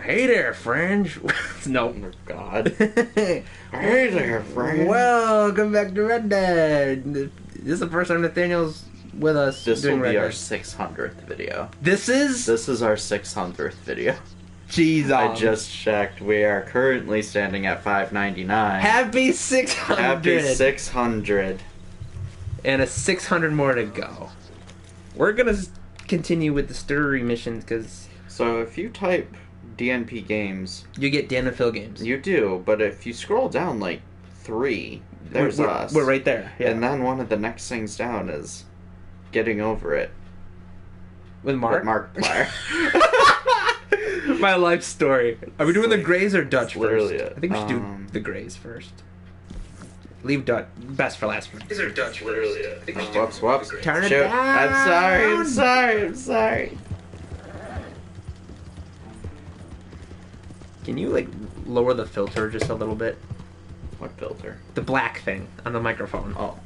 hey there, friend. No. Oh, God. Hey there, friend. Welcome back to Red Dead. This is the first time Nathaniel's with us. This doing will Red be our Dead. 600th video. This is our 600th video. Jeez, I just checked. We are currently standing at 599. Happy 600. Happy 600. And a 600 more to go. We're gonna continue with the story missions because So if you type DNP games, you get Dan and Phil games. you do. But if you scroll down like 3, there's us. We're right there. Yeah. And then one of the next things down is Getting Over It. With Mark. With Mark Plyer. My life story. Are we doing the Greys or Dutch first? literally it. I think we should do the Greys first. Leave Dutch best for last. Greys or Dutch Literally first? I think we should Whoops, whoops. Turn it Shoot. down. I'm sorry. Can you like lower the filter just a little bit? What filter? The black thing on the microphone. Oh.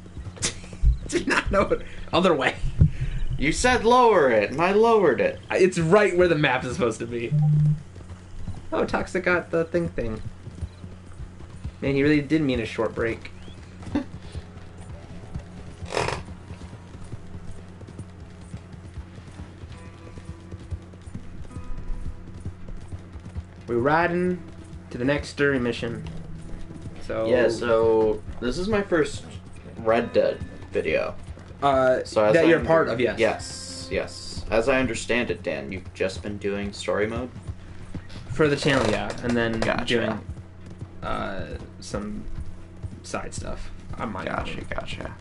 Did not know it. Other way. You said lower it, and I lowered it. It's right where the map is supposed to be. Oh, Toxic got the thing. Man, he really did mean a short break. We're riding to the next story mission. So Yeah, so this is my first Red Dead video. So as that I you're part of, yes. Yes. As I understand it, Dan, you've just been doing story mode? For the channel, yeah, and then Gotcha. doing some side stuff on my own. Gotcha.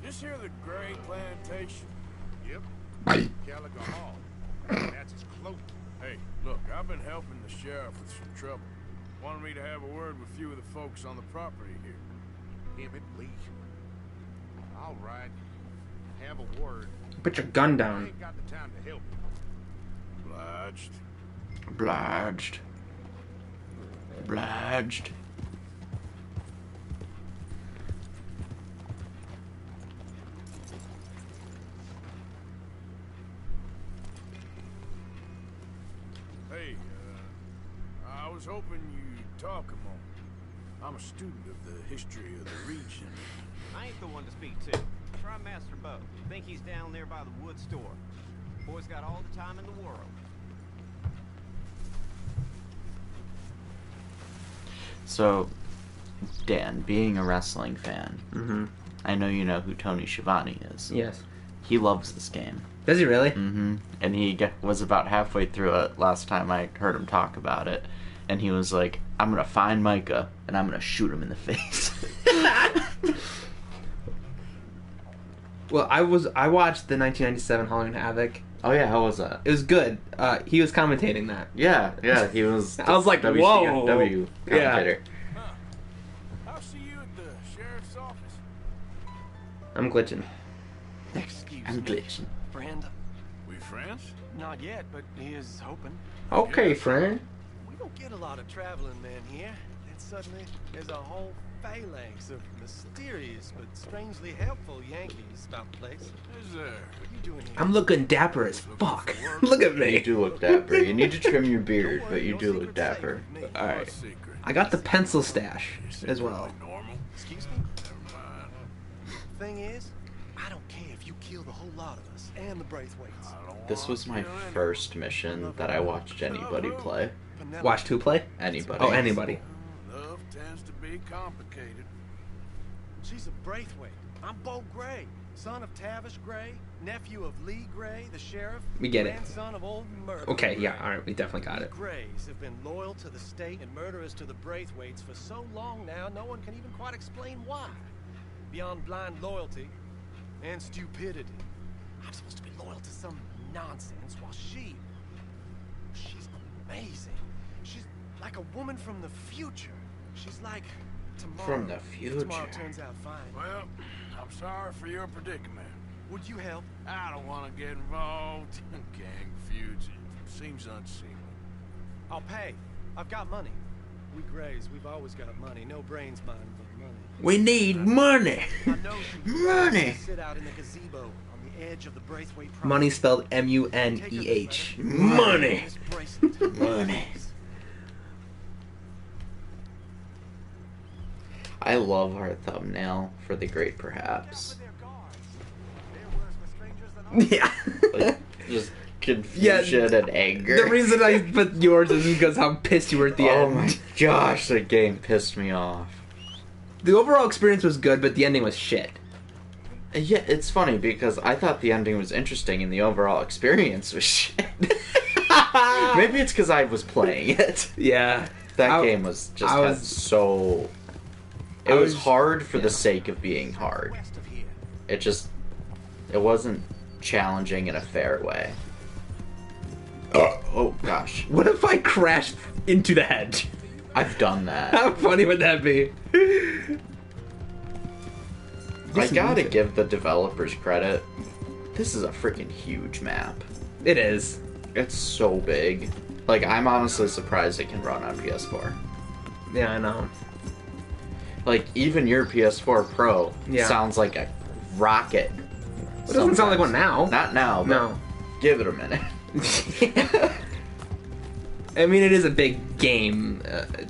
This here the Gray Plantation? Yep. Bye. Calico Hall. That's his cloak. Hey, look, I've been helping the sheriff with some trouble. Wanted me to have a word with a few of the folks on the property here. Emmett Lee. All right. Have a word. Put your gun I down. ain't got the time to help you. Obliged. Hey, I was hoping you'd talk a moment. I'm a student of the history of the region. I ain't the one to speak to. Try Master Bo. Think he's down there by the wood store. Boy's got all the time in the world. So, Dan, being a wrestling fan, Mm-hmm. I know you know who Tony Schiavone is. Yes. He loves this game. Does he really? Mm-hmm. And he was about halfway through it last time I heard him talk about it. And he was like, I'm going to find Micah, and I'm going to shoot him in the face. Well, I watched the 1997 Halloween Havoc. Oh, yeah, how was that? It was good. He was commentating that. Yeah, he was... I was like, whoa. WCW commentator. Huh. I'll see you at the sheriff's office. I'm glitching. Excuse I'm me, glitching. friend. We friends? Not yet, but he is hoping. Okay, friend. We don't get a lot of traveling men here. And suddenly, there's a whole phalanx of mysterious but strangely helpful Yankees about the place. Is there? What are you doing here? I'm looking dapper as fuck. Look at You me. do look dapper. You need to trim your beard, but you do look dapper. Alright. What secret? I got the pencil stash as well. Normal? Excuse me? Never mind. Thing is, I don't care if you kill the whole lot of us and the Braithwaites. I don't This want was my to anyway. first mission that I watched anybody play. Penelope. Watched who play? Anybody. Oh, anybody. Love tends to be complicated. She's a Braithwaite. I'm Bo Gray, son of Tavish Gray, nephew of Lee Gray, the sheriff, We get it. grandson of old Murder. Okay, yeah, Gray. alright, we definitely got The it. Grays have been loyal to the state and murderers to the Braithwaites for so long now, no one can even quite explain why. Beyond blind loyalty and stupidity. I'm supposed to be loyal to some nonsense while she's amazing. She's like a woman from the future. She's like tomorrow. From the future. Tomorrow turns out fine. Well, I'm sorry for your predicament. Would you help? I don't want to get involved in gang feuds. It seems unseemly. I'll pay. I've got money. We Grays, we've always got money. No brains, mind, but money. We need money. I know you Money. sit out in the gazebo on the edge of the Braithwaite Money property. spelled Take her this M-U-N-E-H. letter. Money. This bracelet. Money. I love our thumbnail for The Great Perhaps. Yeah. Like, just confusion and anger. The reason I put yours is because how pissed you were at the Oh end. my gosh, the game pissed me off. The overall experience was good, but the ending was shit. Yeah, it's funny because I thought the ending was interesting and the overall experience was shit. Maybe it's because I was playing it. Yeah. That game was just I had was- so. It I was was- hard for the yeah. sake of being hard. West of here. It wasn't challenging in a fair way. Oh gosh, What if I crashed into the hedge? I've done that. How funny would that be? I gotta give the developers credit. This is a freaking huge map. It is. It's so big. Like, I'm honestly surprised it can run on PS4. Yeah, I know. Like, even your PS4 Pro Yeah. sounds like a rocket. It doesn't sound like one sometimes. now. Not now, but No. give it a minute. I mean, it is a big game,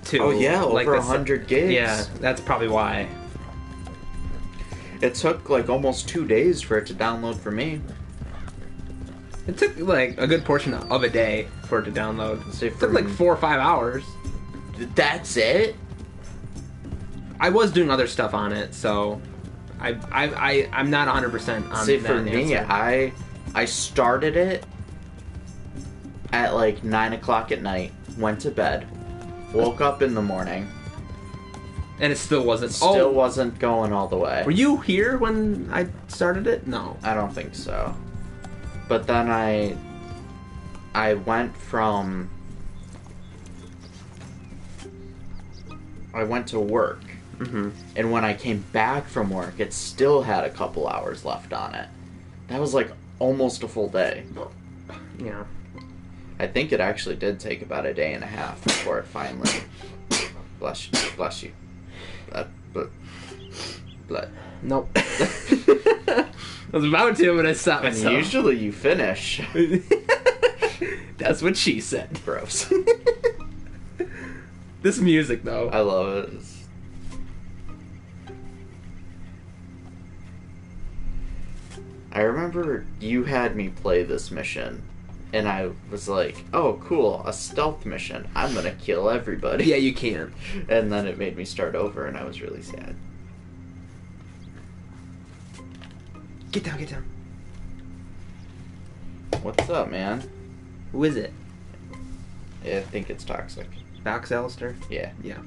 too. Oh yeah, over Like, that's- 100 gigs. Yeah, that's probably why. It took like almost 2 days for it to download for me. It took, like, a good portion of a day for it to download. Say It took, like, from- 4 or 5 hours. That's it? I was doing other stuff on it, so... I'm not 100% on See, that for me, answer. I started it at like 9 o'clock at night, went to bed, woke up in the morning, And it still wasn't... still wasn't going all the way. Were you here when I started it? No. I don't think so. But then I went from... I went to work. Mm-hmm. And when I came back from work, it still had a couple hours left on it. That was like almost a full day. Yeah. I think it actually did take about a day and a half before it finally... Bless you. Bless you. Blood. Nope. I was about to, but I stopped And myself. usually you finish. That's what she said. Gross. This music, though. I love it. I remember you had me play this mission, and I was like, oh, cool, a stealth mission. I'm gonna kill everybody. Yeah, you can. And then it made me start over, and I was really sad. Get down, get down. What's up, man? Who is it? I think it's toxic. Dox Alistair? Yeah. Yeah.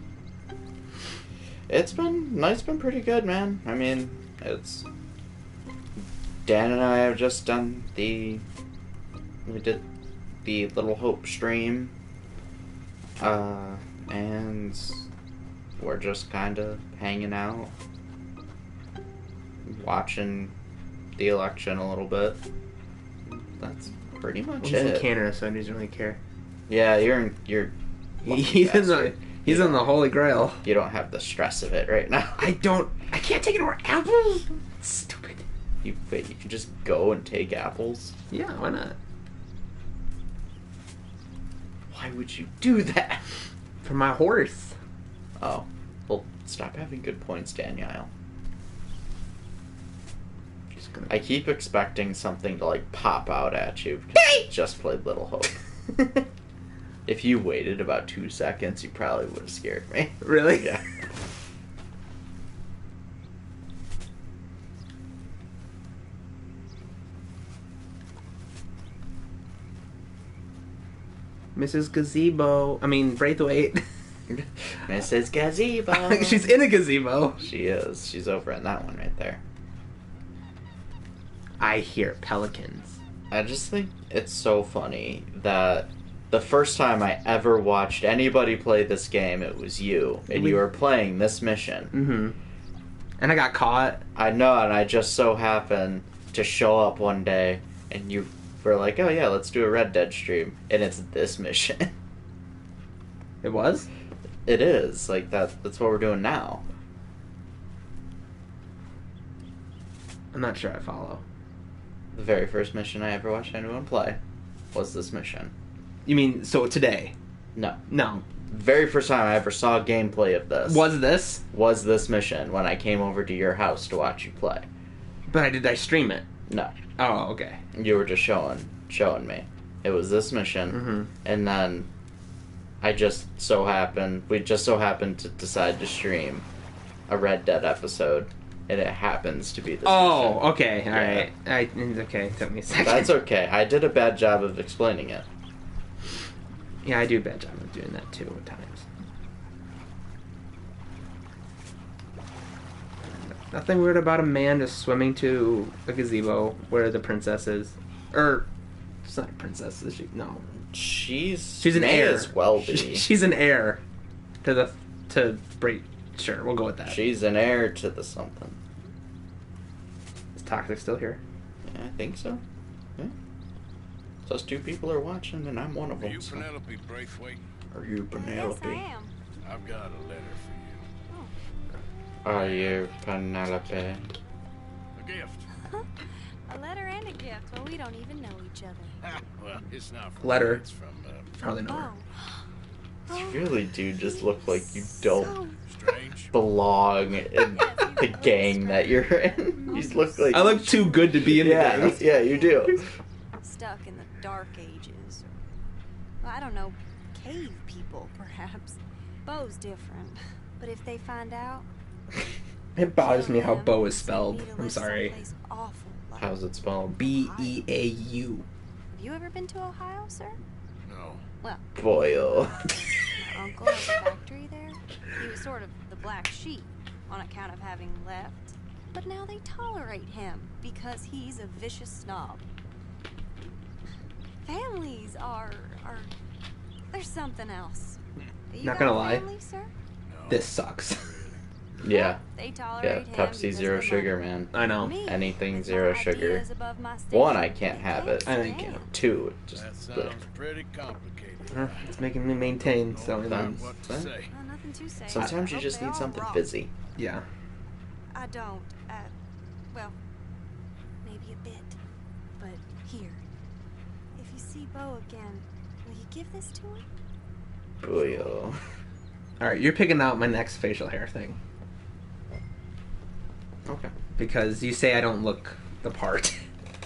It's been pretty good, man. I mean, it's... Dan and I have just done we did the Little Hope stream, and we're just kind of hanging out, watching the election a little bit. That's pretty much He's in it. Canada, so he doesn't really care. Yeah, you're lucky He's in the bastard. he's in the Holy Grail. You don't have the stress of it right now. I can't take any more apples. Stupid. You can just go and take apples. Yeah, why not? Why would you do that? For my horse. Oh, well, stop having good points, Danielle. Just gonna... I keep expecting something to like pop out at you because you just played Little Hope. If you waited about 2 seconds, you probably would have scared me. Really? Yeah. Mrs. Gazebo. I mean, Braithwaite. Mrs. Gazebo. She's in a gazebo. She is. She's over in that one right there. I hear pelicans. I just think it's so funny that the first time I ever watched anybody play this game, it was you, and you were playing this mission. Mm-hmm. And I got caught. I know, and I just so happened to show up one day, and you were like, oh yeah, let's do a Red Dead stream, and it's this mission. It was? It is. Like, that's what we're doing now. I'm not sure I follow. The very first mission I ever watched anyone play was this mission. You mean so today? No. No. Very first time I ever saw gameplay of this Was this mission when I came over to your house to watch you play. But did I stream it? No. Oh, okay. You were just showing me. It was this mission, Mm-hmm. and then we just so happened to decide to stream a Red Dead episode, and it happens to be this Oh, mission. okay. All Yeah. right. Okay, it took me a second. That's okay. I did a bad job of explaining it. Yeah, I do a bad job of doing that too at times. Nothing weird about a man just swimming to a gazebo where the princess is. Or, it's not a princess, is she? No. She's She's an may heir. as well be. She's an heir to Bray. Sure, we'll go with that. She's an heir to the something. Is Toxic still here? Yeah, I think so. Yeah. Those two people are watching, and I'm one of Are them. you so- Penelope Braithwaite? Are you Penelope? Yes, I am. I've got a letter for you. Are you Penelope? A gift. A letter and a gift. Well, we don't even know each other. Well, it's not from Letter. me, it's from Hardly know her. Oh. You really do just look like you don't Strange. belong in the gang that you're in. You look like I look too good to be in the yeah, gang. yeah, you do. Stuck in the dark ages. Or, well, I don't know, cave people, perhaps. Bo's different. But if they find out... It bothers me how them, Bo is send spelled. me to I'm live sorry. someplace awful, like- How's it spelled? Beau. Have you ever been to Ohio, sir? No. Well, Boyle. my uncle has a factory there. He was sort of the black sheep on account of having left. But now they tolerate him because he's a vicious snob. Families are there's something else. You Not got gonna a lie. family, sir? No. This sucks. Yeah, They tolerate yeah. him Pepsi because zero of the sugar, money. man. I know. Me, Anything with zero my sugar. ideas above my station, One, I can't have it. I think you. Two, it just That sounds pretty complicated. It's making me maintain, so Don't know then, what to say. Well, nothing to say. sometimes I you hope just they need all something rock. fizzy. yeah. I don't. Well, maybe a bit. But here, if you see Bo again, will you give this to him? Boyle. Alright, you're picking out my next facial hair thing. Okay. Because you say I don't look the part.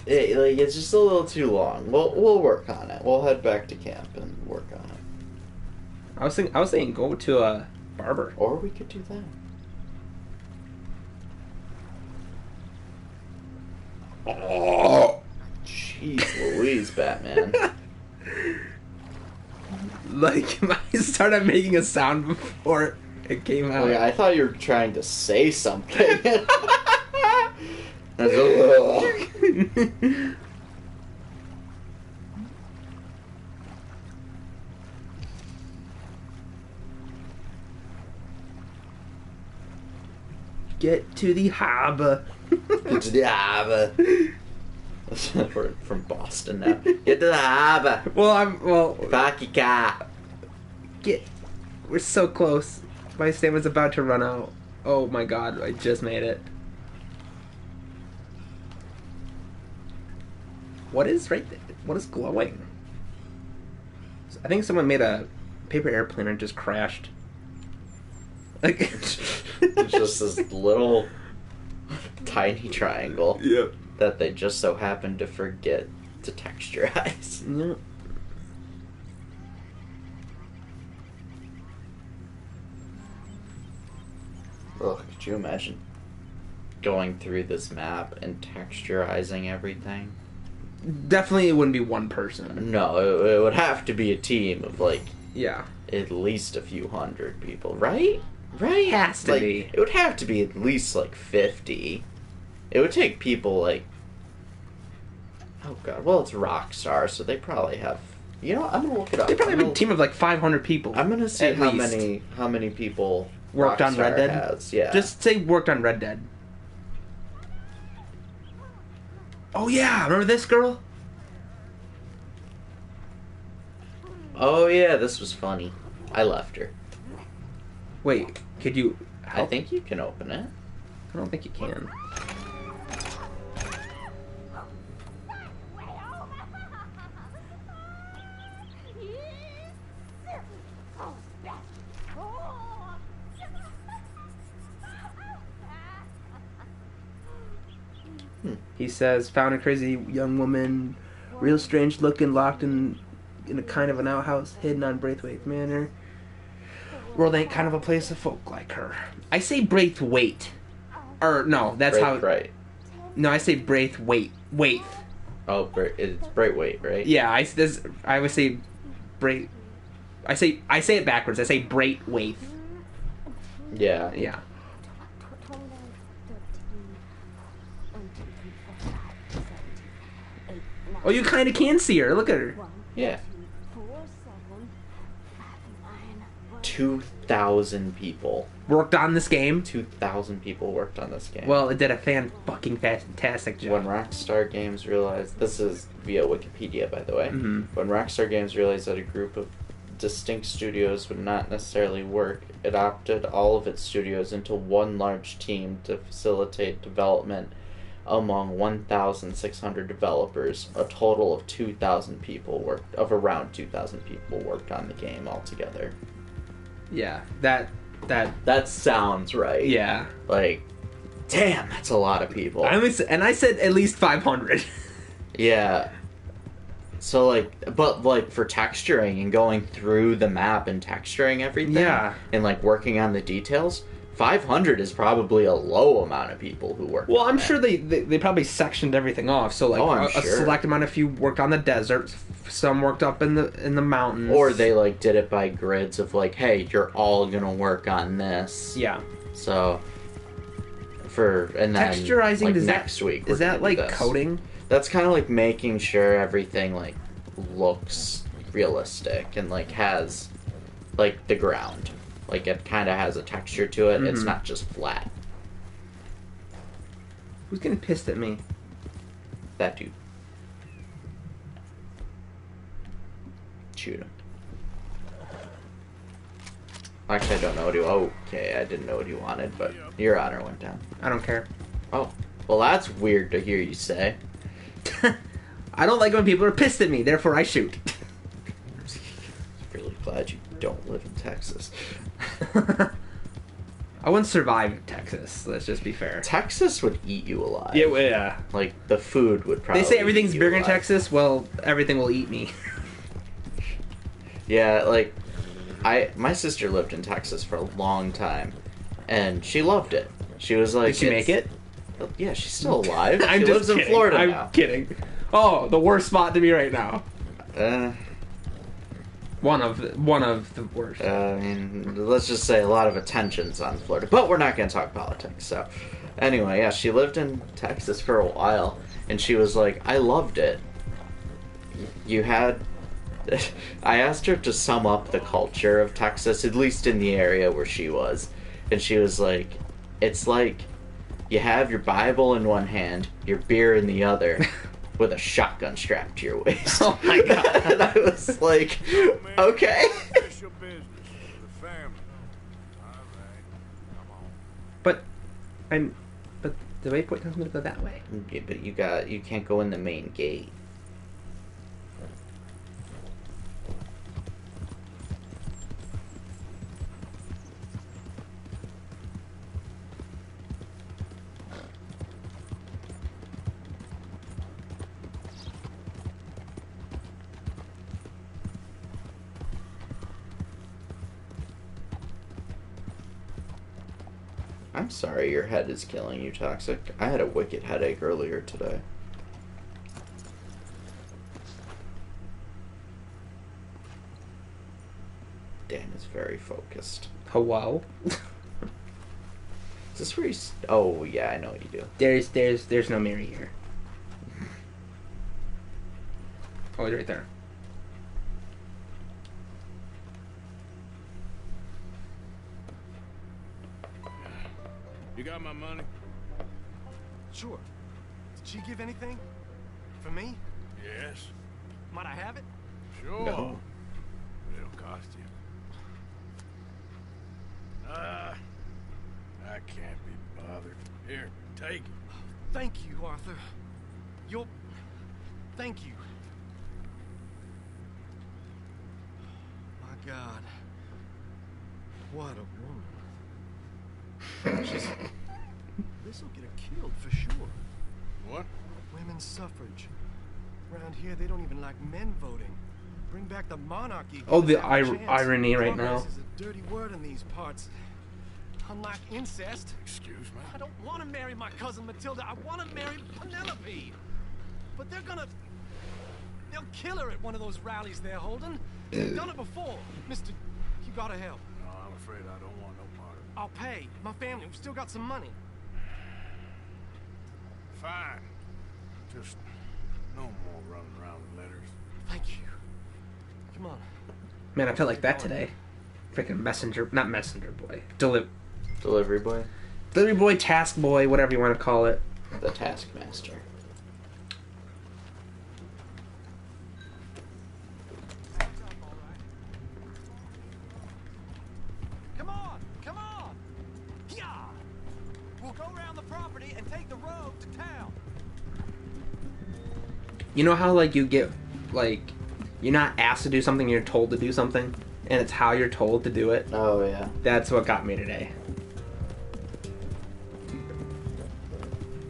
It's just a little too long. We'll work on it. We'll head back to camp and work on it. I was saying go to a barber. Or we could do that. Oh, jeez Louise, Batman. Like, I started making a sound before it came out. Oh, yeah, I thought you were trying to say something. I was a little- Get to the harbor. Get to the harbor. We're from Boston now. Get to the harbor. Well, Park your car. we're so close. My stamina's about to run out. Oh my god, I just made it. What is right there? What is glowing? I think someone made a paper airplane and it just crashed. Like, It's just this little tiny triangle Yep. that they just so happened to forget to texturize. Yep. Ugh, could you imagine going through this map and texturizing everything? Definitely, it wouldn't be one person. No, it would have to be a team of like Yeah. at least a few hundred people, right? Right? Has to Like, be. It would have to be at least like 50. It would take people like. Oh god, well it's Rockstar, so they probably have. You know, I'm gonna look it up. They probably I'm have a gonna- team of like 500 people. I'm gonna see at how least. many people Worked on Red Rockstar Dead? has. Yeah. Just say worked on Red Dead. Oh yeah, remember this girl? Oh yeah, this was funny. I left her. Wait, could you I help? think you can open it. I don't think you can. He says, found a crazy young woman, real strange looking, locked in a kind of an outhouse, hidden on Braithwaite Manor. World ain't kind of a place of folk like her. I say Braithwaite. Or, no, that's how... Right. No, I say Braithwaite. Wait. Oh, it's Braithwaite, right? Yeah, I would say Braith... I say it backwards. I say Braithwaite. Yeah. Yeah. Oh, you kind of can see her. Look at her. Yeah. 2,000 people. Worked on this game. 2,000 people worked on this game. Well, it did a fantastic job. When Rockstar Games realized... This is via Wikipedia, by the way. Mm-hmm. When Rockstar Games realized that a group of distinct studios would not necessarily work, it opted all of its studios into one large team to facilitate development among 1,600 developers. A total of 2,000 people worked... Of around 2,000 people worked on the game altogether. Yeah, that sounds right. Yeah. Like, damn, that's a lot of people. I said at least 500. Yeah. So, but for texturing and going through the map and texturing everything. Yeah. And, working on the details, 500 is probably a low amount of people who work Well, on I'm that. sure they probably sectioned everything off. So, I'm a sure. select amount of few worked on the desert, some worked up in the mountains. Or they, did it by grids of, hey, you're all gonna work on this. Yeah. So, and then, Texturizing, next week, is that, this. coding? That's kind of making sure everything looks realistic and has the ground. It kind of has a texture to it. It's not just flat. Who's getting pissed at me? That dude. Shoot him. Actually, I don't know what he... Okay, I didn't know what he wanted, but your honor went down. I don't care. Oh. Well, that's weird to hear you say. I don't like when people are pissed at me, therefore I shoot. Really glad you don't live in Texas. I wouldn't survive Texas, let's just be fair. Texas would eat you alive. Yeah. The food would probably They say everything's eat you bigger in alive. Texas, well, everything will eat me. Yeah, my sister lived in Texas for a long time, and she loved it. She was like... Did she make it? Yeah, she's still alive. I'm She just lives in kidding. Florida I'm now. kidding. Oh, the worst spot to be right now. One of the worst. I mean, let's just say a lot of attention's on Florida. But we're not going to talk politics, so... Anyway, yeah, she lived in Texas for a while, and she was like, I loved it. You had... I asked her to sum up the culture of Texas, at least in the area where she was. And she was like, it's like you have your Bible in one hand, your beer in the other, with a shotgun strapped to your waist. Oh my god. And I was like, okay. Official business for the family. All right, come on. But the waypoint tells me to go that way. Yeah, but you can't go in the main gate. I'm sorry your head is killing you, Toxic. I had a wicked headache earlier today. Dan is very focused. Hello? Is this where you... Oh, yeah, I know what you do. There's no mirror here. Oh, it's right there. You got my money? Sure. Did she give anything? For me? Yes. Might I have it? Sure. No. It'll cost you. I can't be bothered. Here, take it. Thank you, Arthur. Thank you. My God. What a woman. This'll get her killed for sure. What? women's suffrage. Around here, they don't even like men voting. Bring back the monarchy. Oh, the give us every chance. irony right now. Progress is a dirty word in these parts. Unlike incest, Excuse me? I don't want to marry my cousin Matilda. I want to marry Penelope. But they'll kill her at one of those rallies they're holding. They've done it before. Mister, you gotta help. No, I'm afraid I don't want no part of it. I'll pay. My family, we've still got some money. Fine. Just no more running around with letters. Thank you. Come on. Man, I felt like that today. Freaking not messenger boy. Delivery boy. Delivery boy, task boy, whatever you want to call it. The Taskmaster. Come on, come on. Yeah. We'll go around the property and take the road to town. You know how, like, you get, like, you're not asked to do something, you're told to do something? And it's how you're told to do it? Oh, yeah. That's what got me today.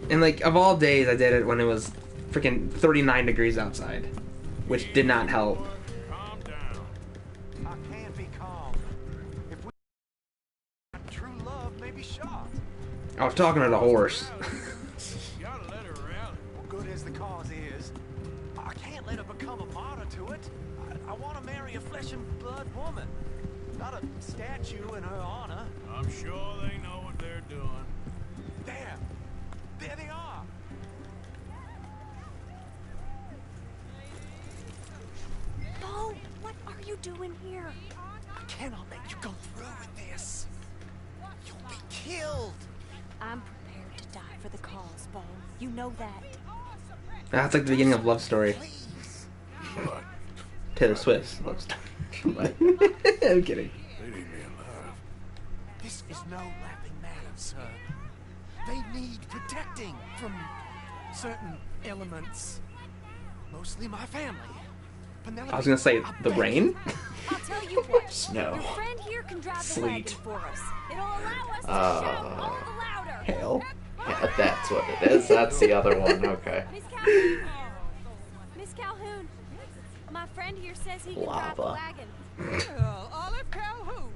And, like, of all days, I did it when it was freaking 39 degrees outside. Which did not help. Calm down. I can't be calm. If we true love may be shot. I was talking to the horse. You gotta let her rally. Well, good as the cause is, I can't let her become a martyr to it. I want to marry a flesh and blood woman, not a statue in her honor. I'm sure they know what they're doing. There they are. Bo, what are you doing here? I cannot let you go through with this. You'll be killed. I'm prepared to die for the cause, Bo. You know that. That's like the beginning of Love Story. Please. What? Taylor Swift's Love Story. I'm kidding. They need me alive. This is no laughing matter, sir. They need protecting from certain elements. Mostly my family. Penelope, I was gonna say, I the beg rain? you. I'll tell you what. Snow. Your friend here can drive the Sleet. wagon for us. It'll allow us to shout all the louder. Hail. Yeah, that's what it is. That's the other one. Okay. Miss Calhoun. Miss Calhoun. My friend here says he can drive the Lava. wagon. Well, Olive Calhoun.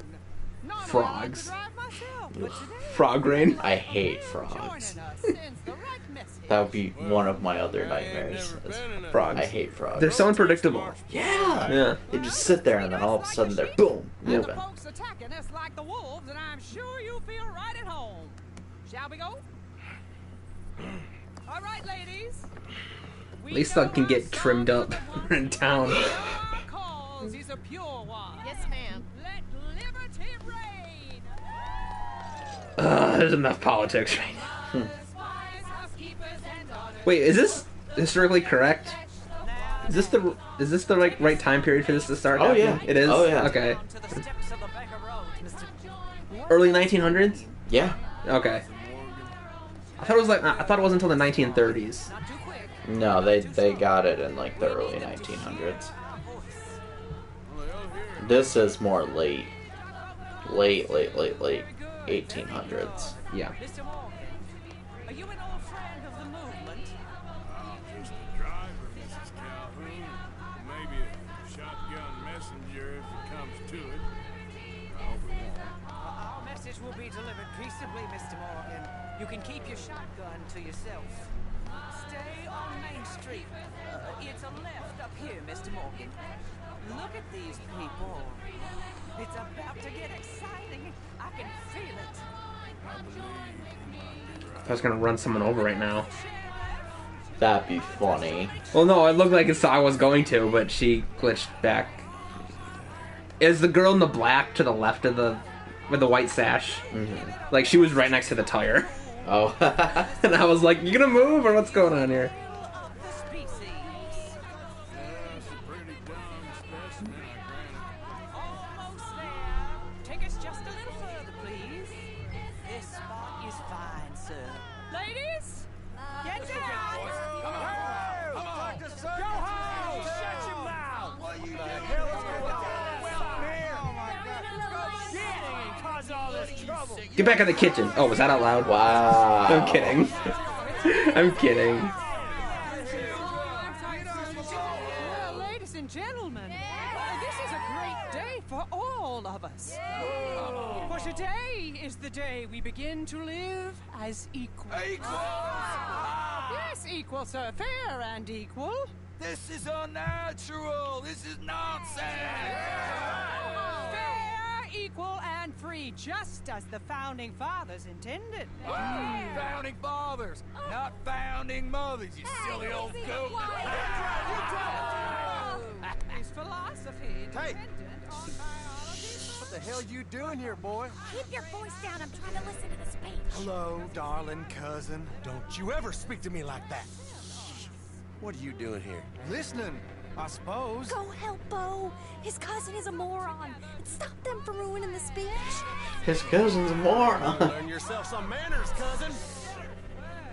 Normally Frogs. I like to drive myself, but today Frog rain. I hate you frogs. joining us sends the right message. That would be one of my other nightmares. Never is been in a- Frogs. I hate frogs. They're so unpredictable. Yeah. Yeah. They just sit there and then all of a sudden they're boom And the moving. folks attacking us like the wolves, and I'm sure you feel right at home. Shall we go? All right, ladies. At least I can get trimmed up in town. Our cause is a pure one. Yes, ma'am. Let liberty reign. There's enough politics right now. Wait, is this historically correct? Is this the right time period for this to start? Oh, happening? yeah. It is. Oh, yeah. Okay. To the steps of the Becker Road, Mr. Early 1900s. Yeah. Okay. I thought it was until the 1930s. Not too quick. No, they got it in like the early 1900s. This is more late 1800s. Yeah. Mr. Morgan, are you an old friend of the movement? I'm just a driver, Mrs. Calhoun. Maybe a shotgun messenger if it comes to it. I hope it won't. Our message will be delivered peaceably, Mr. Morgan. You can keep your shotgun to yourself. Stay on Main Street. It's a left up here, Mr. Morgan. Look at these people. It's about to get exciting. I can feel it. I was gonna run someone over right now. That'd be funny. Well, no, it looked like I was going to, but she glitched back. Is the girl in the black to the left of with the white sash? Mm-hmm. Like, she was right next to the tire. Oh. And I was like, you gonna move, or what's going on here? The species. That's a pretty dumb specimen, I Almost there. Take us just a little further, please. This spot is fine, sir. Ladies, get down. Go home! Shut your mouth! What you hell is going on here? Oh my God! Get cause all this trouble. Get back in the kitchen. Oh, was that out loud? Wow. I'm kidding. I'm kidding. of us. For today is the day we begin to live as equals. Yes, equal, sir. Fair and equal. This is unnatural. This is nonsense. Fair, equal, and free, just as the founding fathers intended. Founding fathers, not founding mothers, you silly old goat. His philosophy dependent on biology. What the hell you doing here, boy? Keep your voice down. I'm trying to listen to the speech. Hello, darling cousin. Don't you ever speak to me like that. What are you doing here? Listening, I suppose. Go help Bo. His cousin is a moron. And stop them from ruining the speech. His cousin's a moron. Learn yourself some manners, cousin.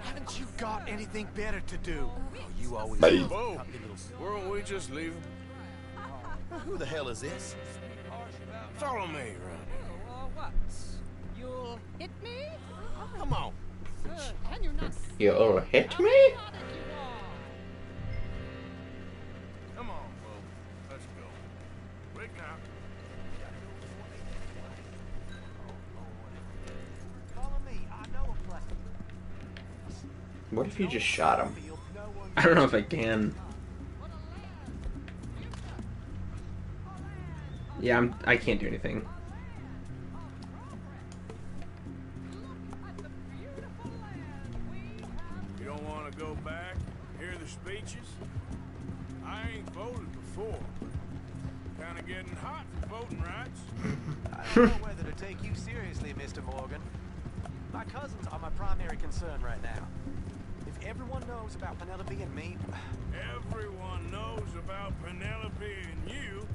Haven't you got anything better to do? Oh, you always Hey. Bo, weren't we just leaving? Who the hell is this? Follow me, Ronnie. What? You'll hit me? Come on. Can you not? You'll hit me? Come on, Bo. Let's go. Quick now. Follow me. I know a place. What if you just shot him? I don't know if I can. Yeah, I can't do anything. You don't want to go back, hear the speeches? I ain't voted before. Kind of getting hot for voting rights. I don't know whether to take you seriously, Mr. Morgan. My cousins are my primary concern right now. If everyone knows about Penelope and me, Everyone knows about Penelope and you.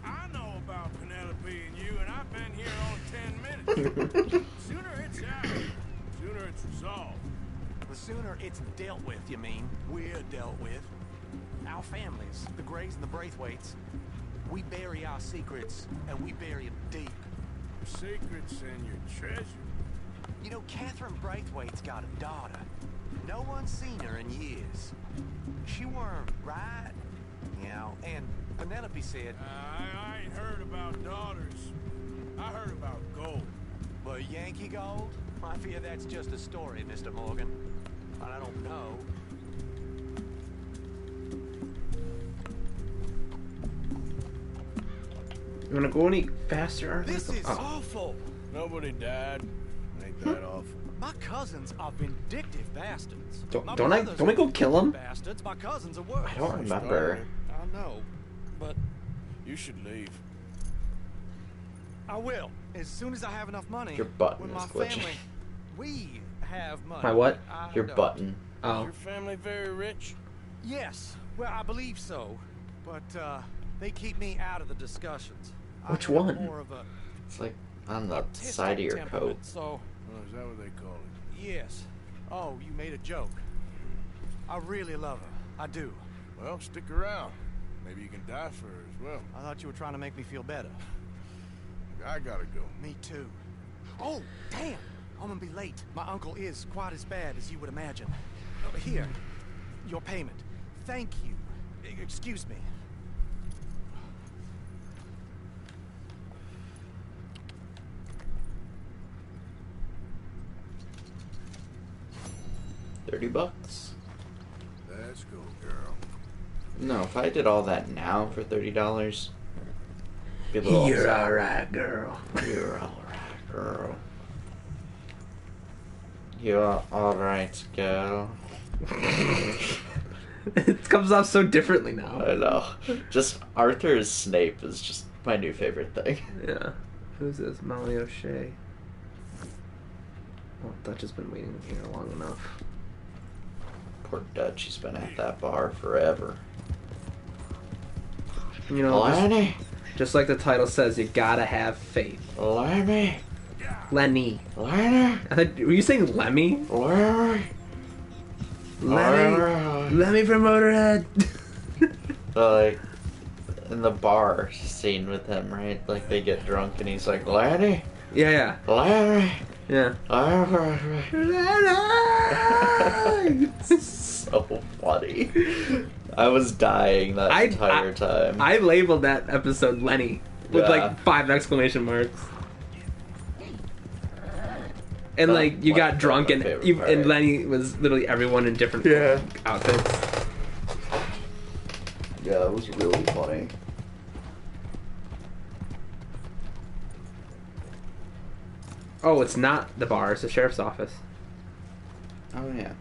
I know about Penelope and you, and I've been here only 10 minutes. Sooner it's out, sooner it's resolved. the sooner it's dealt with, you mean, we're dealt with. Our families, the Greys and the Braithwaites, we bury our secrets, and we bury them deep. Secrets and your treasure. You know, Catherine Braithwaite's got a daughter. No one's seen her in years. She weren't right, you know, and Penelope said... I ain't heard about daughters. I heard about gold. But Yankee gold? I fear that's just a story, Mr. Morgan. But I don't know. You wanna go any faster, Arthur? This is Oh. awful! Nobody died. Ain't that awful? My cousins are vindictive bastards. Don't- My don't I- brothers don't we go are kill 'em? Bastards. My cousins are worse. I don't remember. I know, but You should leave. I will as soon as I have enough money. Your button when is my glitching. family, we have money. My what? I Your don't. button. Is Oh. your family very rich? Yes, well, I believe so, but they keep me out of the discussions. Which I have one? More of a It's like on the artistic side of your temperament, coat. So Oh, is that what they call it? yes. Oh, you made a joke. I really love her. I do. Well, stick around. Maybe you can die for her as well. I thought you were trying to make me feel better. I gotta go. Me too. Oh, damn! I'm gonna be late. My uncle is quite as bad as you would imagine. Here, your payment. Thank you. Excuse me. $30. Let's go, girl. No, if I did all that now for $30, be a little You're upset. alright, girl. You're alright, girl. You're alright, girl. It comes off so differently now. I know. Just Arthur as Snape is just my new favorite thing. Yeah. Who's this? Molly O'Shea. Oh, Dutch has been waiting here long enough. Poor Dutch, he's been at that bar forever. You know, Lenny! just like the title says, you gotta have faith. Lenny! Lenny. Lenny! I thought, were you saying Lemmy? Lenny! Lemmy. Lemmy from Motorhead. So, like, in the bar scene with him, right? Like, they get drunk and he's like, Lenny! Yeah, Lenny! yeah. Lenny! So funny. I was dying that entire time. I labeled that episode Lenny. with Yeah. like 5 exclamation marks. And That like you was got drunk my and favorite and part. Lenny was literally everyone in different outfits. Yeah, it was really funny. Oh, it's not the bar, it's the sheriff's office. Oh yeah.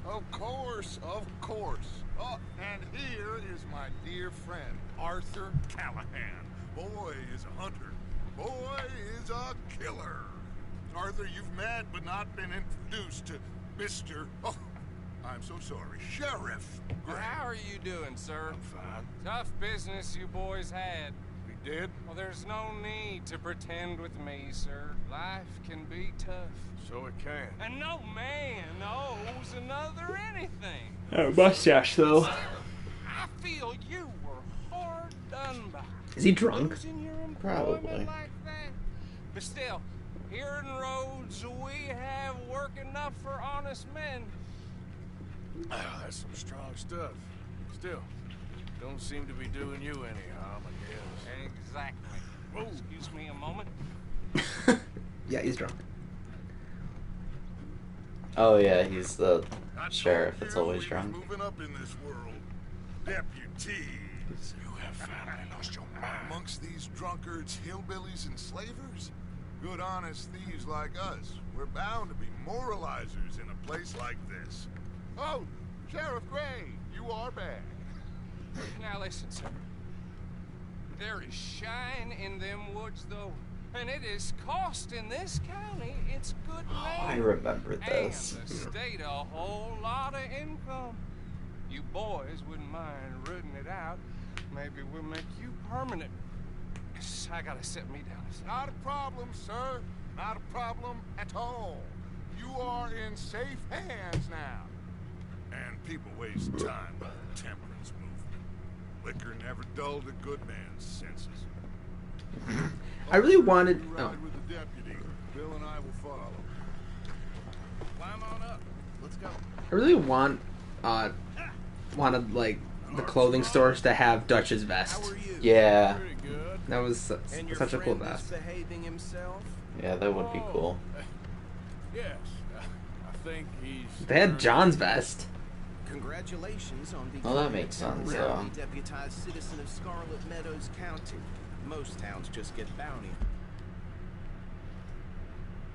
Of course, of course. Oh, and here is my dear friend, Arthur Callahan. Boy is a hunter. Boy is a killer. Arthur, you've met but not been introduced to Mr. Oh, I'm so sorry, Sheriff Gray. How are you doing, sir? I'm fine. Tough business you boys had. We did? Well, there's no need to pretend with me, sir. Life can be tough. So it can. And no man owes another anything. Oh, mustache though. I feel you were hard done by. Is he drunk? Losing your employment Probably. like that. But still, here in Rhodes, we have work enough for honest men. Ah, that's some strong stuff. Still, don't seem to be doing you any harm, I guess. Exactly. Whoa. Excuse me a moment. Yeah, he's drunk. Oh yeah, he's the I told sheriff that's you always we drunk. was moving up in this world. Deputies. You have finally lost your mind. Amongst these drunkards, hillbillies, and slavers, good honest thieves like us, we're bound to be moralizers in a place like this. Oh, Sheriff Gray, you are back. Now listen, sir. There is shine in them woods, though. And it is costing this county its good name. I remember this. And the state a whole lot of income. You boys wouldn't mind rooting it out. Maybe we'll make you permanent. I gotta sit me down. Not a problem, sir. Not a problem at all. You are in safe hands now. And people waste time with the temperance movement. Liquor never dulled a good man's senses. I really wanted. You Oh, ride with the deputy. Bill and I will follow. Climb on up. Let's go. I really wanted like the clothing stores to have Dutch's vest. How are you? Yeah, Pretty good. That was And your such a cool friend is vest. behaving himself? yeah, that would be cool. Yes, I think he's... They had John's vest. Congratulations on becoming Well, that makes a sense, temporarily though. deputized citizen of Scarlet Meadows County. Most towns just get bounty.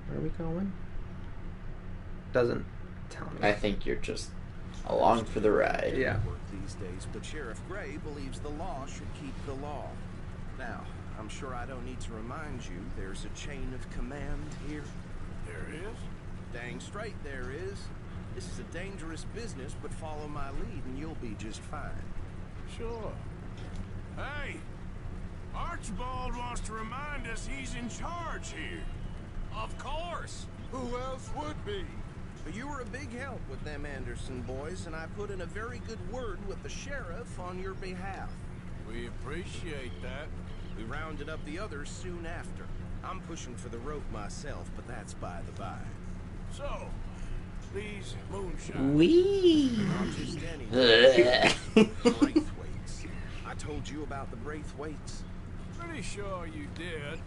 Where are we going? Doesn't tell me. I think you're just along for the ride. Yeah. Work these days, but Sheriff Gray believes the law should keep the law. Now, I'm sure I don't need to remind you there's a chain of command here. There is? Dang straight there is. This is a dangerous business, but follow my lead and you'll be just fine. Sure. Hey, Archibald wants to remind us he's in charge here. Of course. Who else would be? But you were a big help with them Anderson boys, and I put in a very good word with the sheriff on your behalf. We appreciate that. We rounded up the others soon after. I'm pushing for the rope myself, but that's by the by. So, these moonshine. Wee. Not just any. Braithwaites. I told you about the Braithwaites. Pretty sure you did.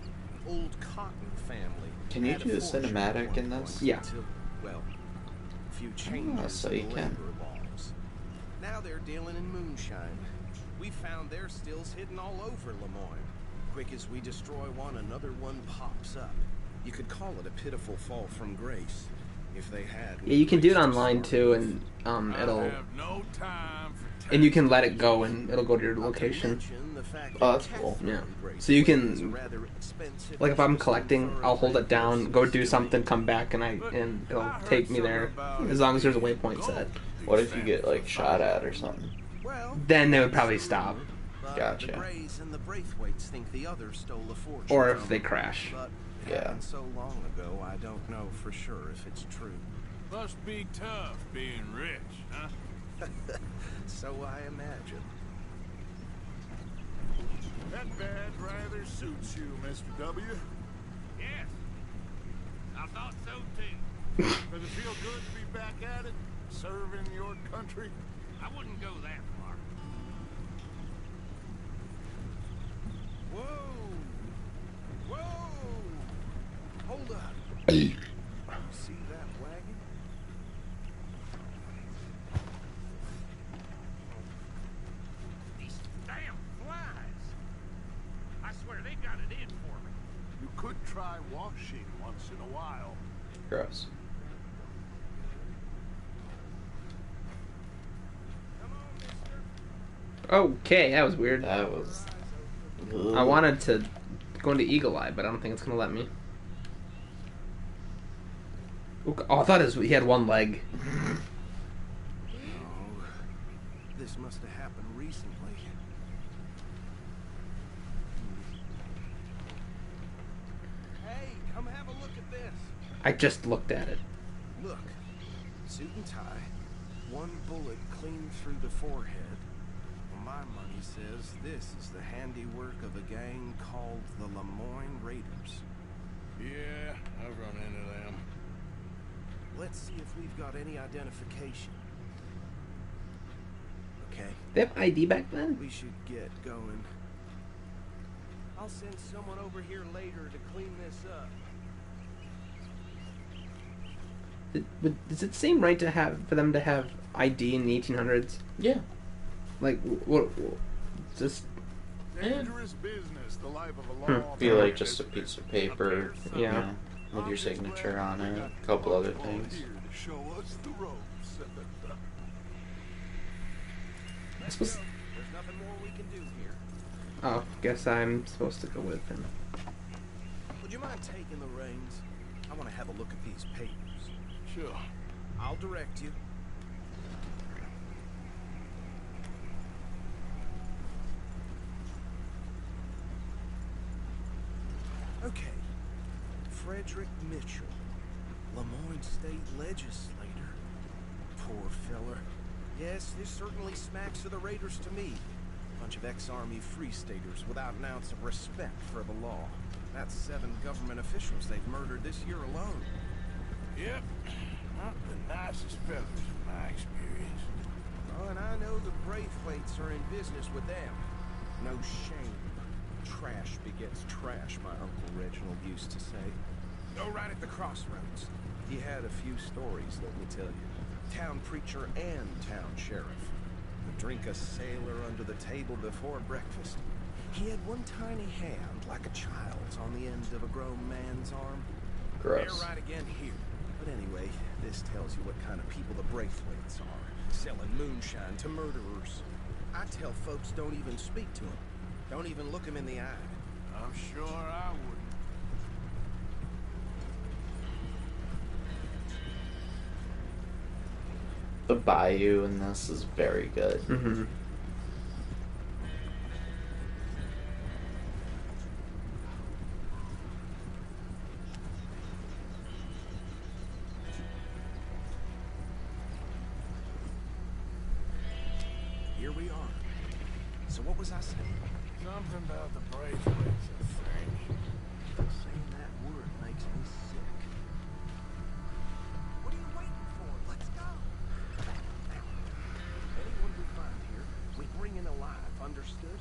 Old Cotton family. Can you had a do the fortune at cinematic one in this? point Yeah. until, well, a few changes so in you the can. labor laws. Now they're dealing in moonshine. We found their stills hidden all over Lemoyne. Quick as we destroy one, another one pops up. You could call it a pitiful fall from grace. If they had. Yeah, you can do it online too, and it'll I have no time for and you can let it go, and it'll go to your location. Oh, that's cool. Yeah. So you can, like, if I'm collecting, I'll hold it down, go do something, come back, and it'll take me there as long as there's a waypoint set. What if you get like shot at or something? Then they would probably stop. Gotcha. The Grays and the Braithwaites think the others stole a fortune. Or if from they them. crash. But Yeah. happened so long ago, I don't know for sure if it's true. Must be tough being rich, huh? So I imagine. That badge rather suits you, Mr. W. Yes. I thought so too. Does it feel good to be back at it? Serving your country? I wouldn't go that far. Whoa! Whoa! Hold up. See that wagon? These damn flies. I swear they got it in for me. You could try washing once in a while. Gross. Okay, that was weird. That was. I wanted to go into Eagle Eye, but I don't think it's gonna let me. Oh, I thought he had one leg. Oh, this must have happened recently. Hey, come have a look at this. I just looked at it. Look, suit and tie, one bullet clean through the forehead. Well, my money says this is the handiwork of a gang called the Lemoyne Raiders. Yeah, I've run into them. Let's see if we've got any identification. Okay. They have ID back then? We should get going. I'll send someone over here later to clean this up. Does it seem right for them to have ID in the 1800s? Yeah. Like, what just... Dangerous business, the life of a law. Feel like just a piece of paper, Yeah. you know, with your signature on it, a couple other things. Here to show us the ropes. I suppose... There's nothing more we can do here. Oh, guess I'm supposed to go with him. Would you mind taking the reins? I want to have a look at these papers. Sure. I'll direct you. Okay. Frederick Mitchell, Lemoyne State Legislator. Poor feller. Yes, this certainly smacks of the Raiders to me. Bunch of ex-Army Free Staters without an ounce of respect for the law. That's 7 government officials they've murdered this year alone. Yep. Not the nicest fellas in my experience. Oh, and I know the Braithwaites are in business with them. No shame. Trash begets trash, my Uncle Reginald used to say. Go right at the crossroads. He had a few stories, let me tell you. Town preacher and town sheriff. Would drink a sailor under the table before breakfast. He had one tiny hand, like a child's, on the end of a grown man's arm. Gross. They're right again here. But anyway, this tells you what kind of people the Braithwaites are. Selling moonshine to murderers. I tell folks don't even speak to them. Don't even look them in the eye. I'm sure I wouldn't. The bayou in this is very good. Mm-hmm. Here we are. So what was I saying? Something about the Braithwaites, I think. Saying that word makes me sick. What are you waiting for? Let's go. Anyone we find here, we bring in alive, understood?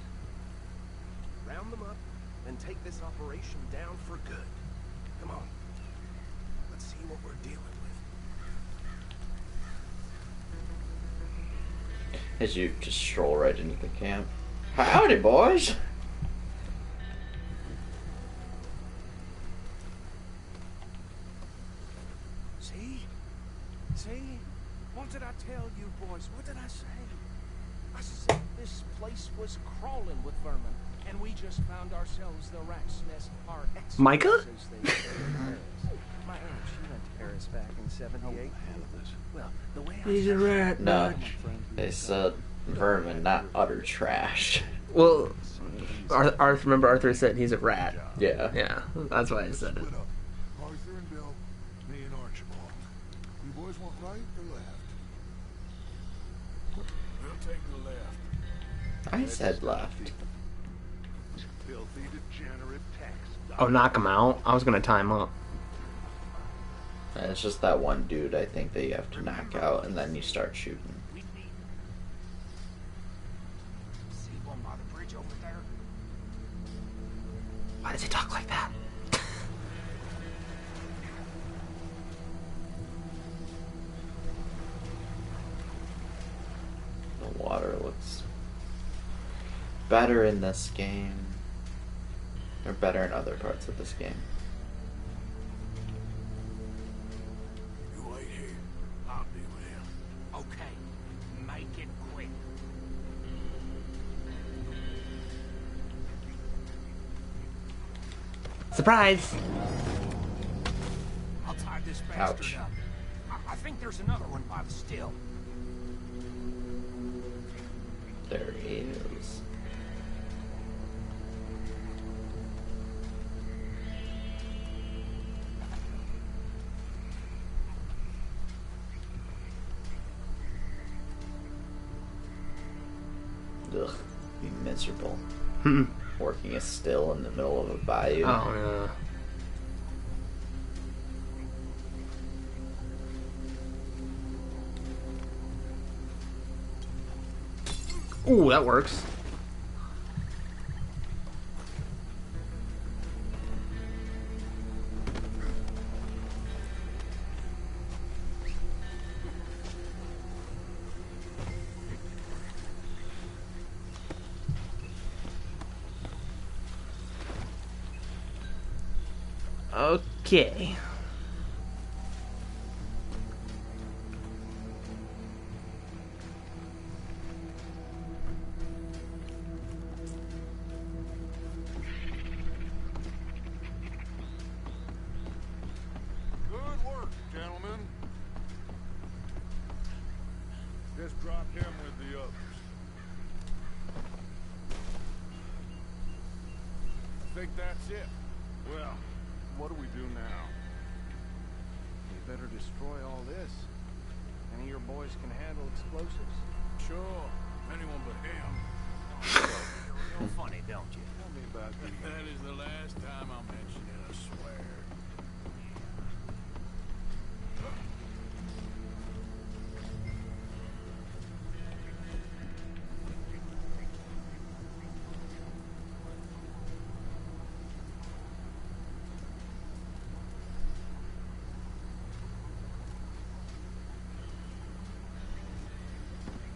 Round them up, and take this operation down for good. Come on. Let's see what we're dealing with. As you just stroll right into the camp. Howdy, boys! See? See? What did I tell you, boys? What did I say? I said this place was crawling with vermin, and we just found ourselves the rat's nest. Our ex Micah? as they say in Paris. My aunt, she went to Paris back in '78. Well, the way I He's a rat. No, they said vermin, not utter trash. Well, Arthur, remember Arthur said he's a rat. Yeah. Yeah, that's why I said it. Split up. Arthur and Bill, me and Archibald. You boys want right or left? We'll take the left. I said left. Filthy, degenerate tax. Oh, knock him out? I was gonna tie him up. And it's just that one dude I think that you have to knock out and then you start shooting. looks better in this game, or better in other parts of this game. You wait here. I'll be with him. Okay, make it quick. Surprise! I'll tie this Ouch. bastard up. I think there's another one by the still. There he is. Ugh, be miserable. Working a still in the middle of a bayou. Oh, yeah. Ooh, that works. Okay. Good work, gentlemen. Just drop him with the others. I think that's it. Well, what do we do now? We better destroy all this. Any of your boys can handle explosives. Sure. Anyone but him. You're real funny, don't you? Tell me about the That is the last time I'm mentioning a swear.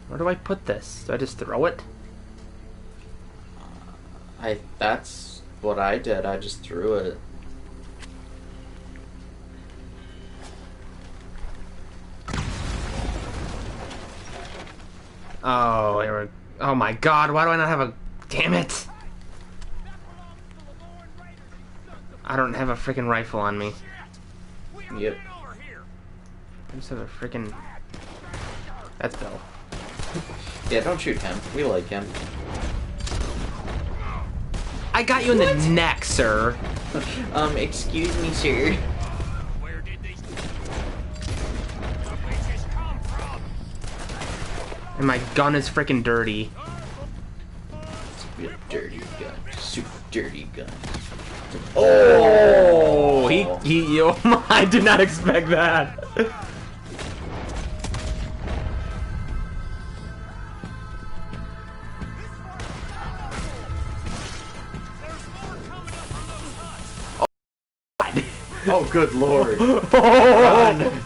Where do I put this? Do I just throw it? That's what I did. I just threw it. Oh, oh my god, why do I not have a... Damn it! I don't have a freaking rifle on me. Yep. I just have a freaking... That's Bill. Yeah, don't shoot him. We like him. I got you in the neck, sir. Excuse me, sir. Where did these witches come from? And my gun is freaking dirty. Super dirty gun. Super dirty gun. Oh, I did not expect that. Oh, good lord. Oh,